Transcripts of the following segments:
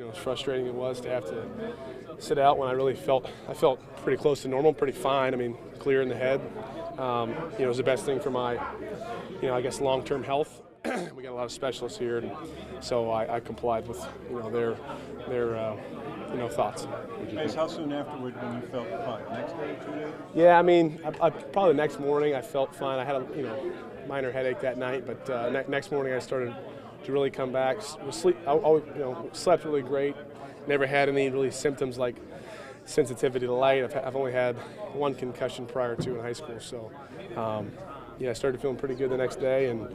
as frustrating it was to have to sit out when I felt pretty close to normal, pretty fine. I mean, clear in the head. It was the best thing for my, I guess, long-term health. We got a lot of specialists here, and so I complied with, their thoughts. How soon afterward when you felt fine? Next day, 2 days? Yeah, I mean, probably the next morning I felt fine. I had a minor headache that night, but next morning I started to really come back. Slept really great. Never had any really symptoms like sensitivity to light. I've only had one concussion prior to in high school, so I started feeling pretty good the next day, and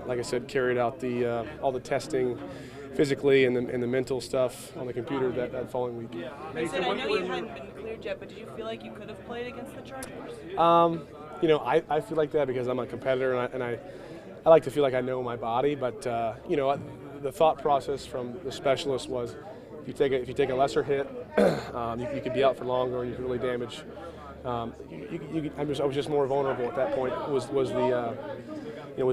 like I said, carried out all the testing physically and the mental stuff on the computer that following week. Mason, I know you hadn't been cleared yet, but did you feel like you could have played against the Chargers? I feel like that because I'm a competitor, and I like to feel like I know my body. But the thought process from the specialist was, if you take a lesser hit, you could be out for longer, and you could really damage. I was just more vulnerable at that point. Was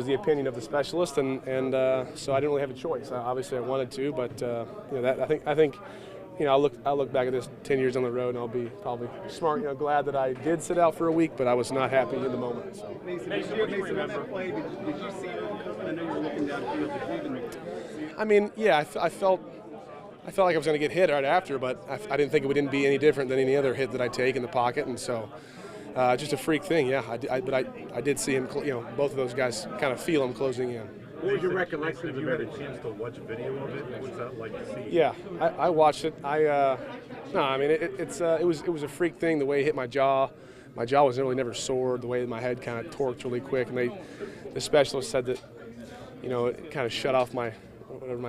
the opinion of the specialist, and so I didn't really have a choice. Obviously, I wanted to, but I think I'll look back at this 10 years on the road, and I'll be probably smart. Glad that I did sit out for a week, but I was not happy in the moment. So. Mason, did you remember play? Did you see it? I know you were looking downfield. I mean, yeah, I felt like I was going to get hit right after, but I didn't think it would be any different than any other hit that I take in the pocket, and so. Just a freak thing, yeah. But I did see him. Both of those guys kind of feel him closing in. What was your recollection? Have you had a chance to watch video of it? What's that like to see? Yeah, I watched it. It was a freak thing. The way it hit my jaw. My jaw was really never sore. The way my head kind of torqued really quick, and the specialist said that, it kind of shut off my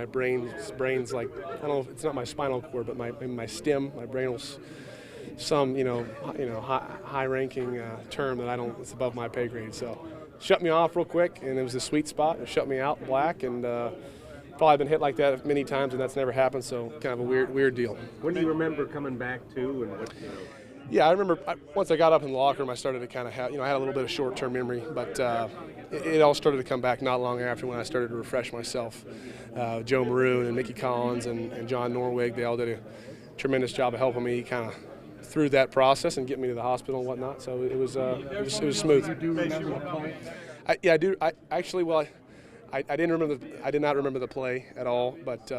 brain's like, I don't know if it's not my spinal cord, but my stem, my brain was. Some high-ranking term that it's above my pay grade. So shut me off real quick, and it was a sweet spot. It shut me out black, and probably been hit like that many times, and that's never happened. So kind of a weird deal. When do you remember coming back to, and what? Yeah, I remember once I got up in the locker room, I started to kind of have, I had a little bit of short-term memory, but it all started to come back not long after when I started to refresh myself. Joe Maroon and Mickey Collins and John Norwig, they all did a tremendous job of helping me kind of through that process and get me to the hospital and whatnot. So it was smooth. You do remember the play? I do. I did not remember the play at all. But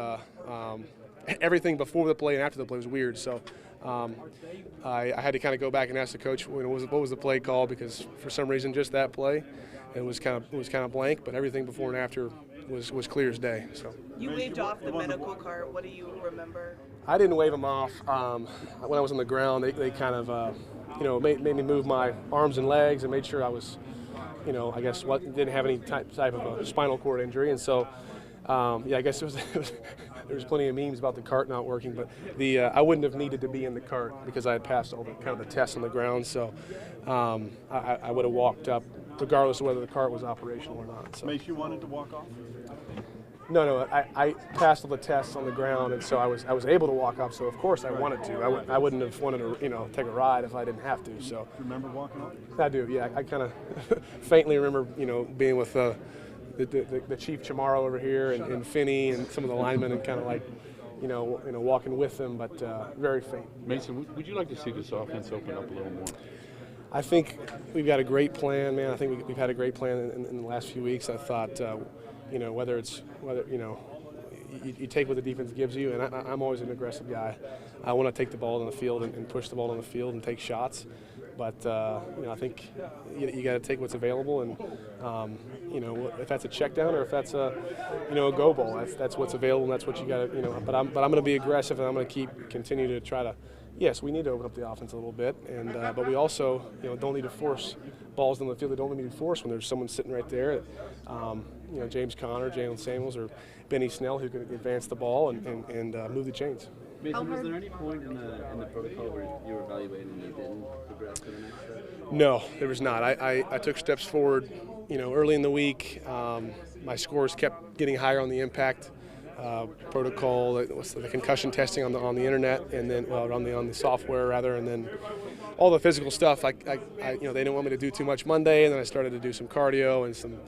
everything before the play and after the play was weird. So I had to kind of go back and ask the coach what was the play called, because for some reason just that play it was kind of blank. But everything before and after was clear as day. So you waved off the medical cart. What do you remember? I didn't wave them off. When I was on the ground, they kind of, made me move my arms and legs and made sure I was, I guess didn't have any type of a spinal cord injury. And so, I guess there was plenty of memes about the cart not working, but I wouldn't have needed to be in the cart because I had passed all the tests on the ground. So I would have walked up regardless of whether the cart was operational or not. So. Mace, you wanted to walk off? No, I passed all the tests on the ground, and so I was able to walk up. So of course I wanted to. I wouldn't have wanted to take a ride if I didn't have to. So. Remember walking off? I do. Yeah, I kind of faintly remember being with the Chief Chamorro over here and Finney and some of the linemen and kind of like walking with them, but very faint. Mason, would you like to see this offense open up a little more? I think we've got a great plan, man. I think we've had a great plan in the last few weeks. I thought. Whether you take what the defense gives you, and I'm always an aggressive guy. I want to take the ball on the field and push the ball on the field and take shots. But I think you got to take what's available, and if that's a check down or if that's a go ball, that's what's available, and that's what you got to But I'm going to be aggressive, and I'm going to continue to try to. Yes, we need to open up the offense a little bit, and but we also don't need to force balls on the field. They don't need to be forced when there's someone sitting right there. James Conner, Jalen Samuels, or Benny Snell, who can advance the ball and move the chains. Mason, was there any point in the protocol where you were evaluating and you didn't progress to the next step? No, there was not. I took steps forward, early in the week. My scores kept getting higher on the impact protocol, the concussion testing on the internet, and then on the software rather, and then all the physical stuff. They didn't want me to do too much Monday, and then I started to do some cardio and some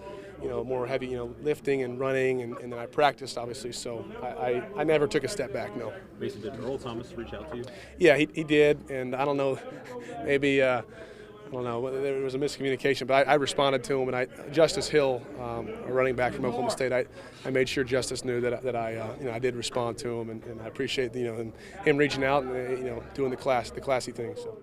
more heavy, lifting and running, and then I practiced obviously. So I never took a step back. No. Mason, did Earl Thomas reach out to you? Yeah, he did, and I don't know, maybe. I don't know, there was a miscommunication, but I responded to him, and Justice Hill, a running back from Oklahoma State, I made sure Justice knew that I did respond to him, and I appreciate him reaching out and doing the classy thing. So.